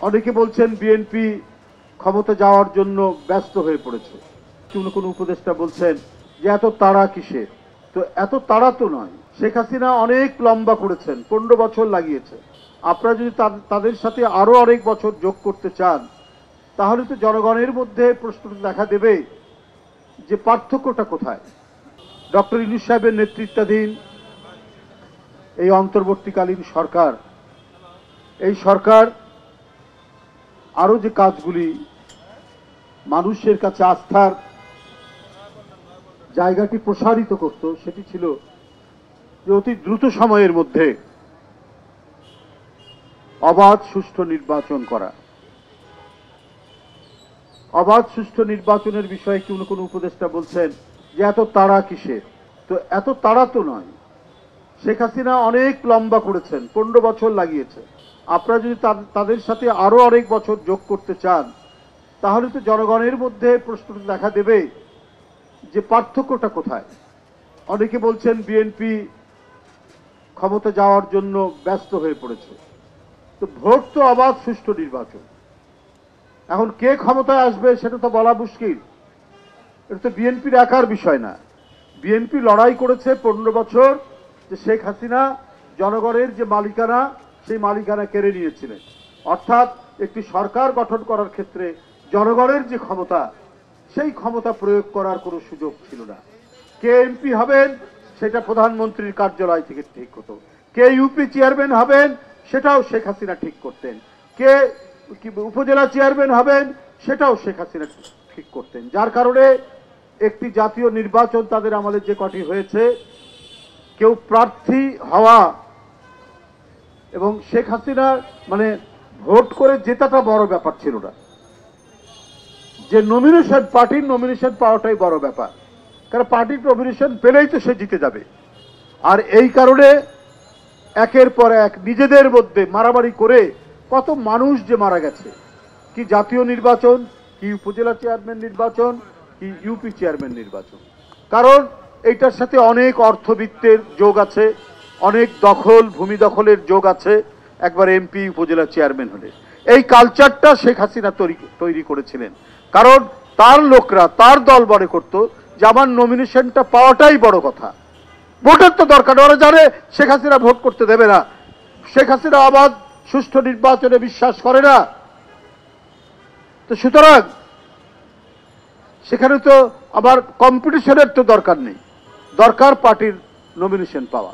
অনেকে বলছেন বিএনপি ক্ষমতা যাওয়ার জন্য ব্যস্ত হয়ে পড়েছে। কোন উপদেষ্টা বলছেন যে এত তাড়া কিসের। তো এত তাড়া তো নয়। শেখ হাসিনা অনেক লম্বা করেছেন, 15 বছর লাগিয়েছে। আপনারা যদি তাদের সাথে আরো অনেক বছর যোগ করতে চান, তাহলে তো জনগণের মধ্যে প্রশ্নটা দেখা দেবে যে পার্থক্যটা কোথায়। ডক্টর ইউনূস সাহেবের নেতৃত্বাধীন এই অন্তর্বর্তীকালীন সরকার, এই সরকার আরো যে কাজগুলি মানুষের কাছে আস্থার জায়গাটি প্রসারিত করত, সেটি ছিল যে অতি দ্রুত সময়ের মধ্যে অবাধ সুষ্ঠু নির্বাচন করা। অবাধ সুষ্ঠু নির্বাচনের বিষয়ে কোন উপদেষ্টা বলছেন যে এত তাড়া কিসের। তো এত তাড়া তো নয়। শেখ হাসিনা অনেক লম্বা করেছেন, 15 বছর লাগিয়েছে। আপনারা যদি তাদের সাথে আরো অনেক বছর যোগ করতে চান, তাহলে তো জনগণের মধ্যে প্রশ্নটা দেখা দেবে যে পার্থক্যটা কোথায়। অনেকে বলছেন বিএনপি ক্ষমতা যাওয়ার জন্য ব্যস্ত হয়ে পড়েছে। তো ভোট তো অবাধ সুষ্ঠু নির্বাচন। এখন কে ক্ষমতায় আসবে সেটা তো বলা মুশকিল। এটা তো বিএনপির একার বিষয় না। বিএনপি লড়াই করেছে 15 বছর যে শেখ হাসিনা জনগণের যে মালিকানা, সেই মালিকানা কেড়ে নিয়েছিলেন। অর্থাৎ একটি সরকার গঠন করার ক্ষেত্রে জনগণের যে ক্ষমতা, সেই ক্ষমতা প্রয়োগ করার কোনো সুযোগ ছিল না। কে এমপি হবেন সেটা প্রধানমন্ত্রীর কার্যালয় থেকে ঠিক হতো। কে ইউপি চেয়ারম্যান হবেন সেটাও শেখ হাসিনা ঠিক করতেন। কে উপজেলা চেয়ারম্যান হবেন সেটাও শেখ হাসিনা ঠিক করতেন। যার কারণে একটি জাতীয় নির্বাচন তাদের আমলে যে কটি হয়েছে, কেউ প্রার্থী হওয়া এবং শেখ হাসিনা ভোট করে জেতাটা বড় ব্যাপার ছিল না। যে নমিনেশন, পার্টির নমিনেশন পাওয়াটাই বড় ব্যাপার। কারণ পার্টির নমিনেশন পেলেই তো সে জিতে যাবে। আর এই কারণে একের পর এক নিজেদের মধ্যে মারামারি করে কত মানুষ যে মারা গেছে। কি জাতীয় নির্বাচন, কি উপজেলা চেয়ারম্যান নির্বাচন, কি ইউপি চেয়ারম্যান নির্বাচন। কারণ এইটার সাথে অনেক অর্থবিত্তের যোগ আছে, অনেক দখল, ভূমি দখলের যোগ আছে একবার এমপি উপজেলা চেয়ারম্যান হলে। এই কালচারটা শেখ হাসিনা তৈরি করেছিলেন। কারণ তার লোকরা, তার দল মনে করত যে আমার নমিনেশনটা পাওয়াটাই বড় কথা। ভোটের তো দরকার, ওরা জানে শেখ হাসিনা ভোট করতে দেবে না। শেখ হাসিনা অবাধ সুষ্ঠু নির্বাচনে বিশ্বাস করে না। তো সুতরাং সেখানে তো আবার কম্পিটিশনের তো দরকার নেই, দরকার পার্টির নমিনেশন পাওয়া।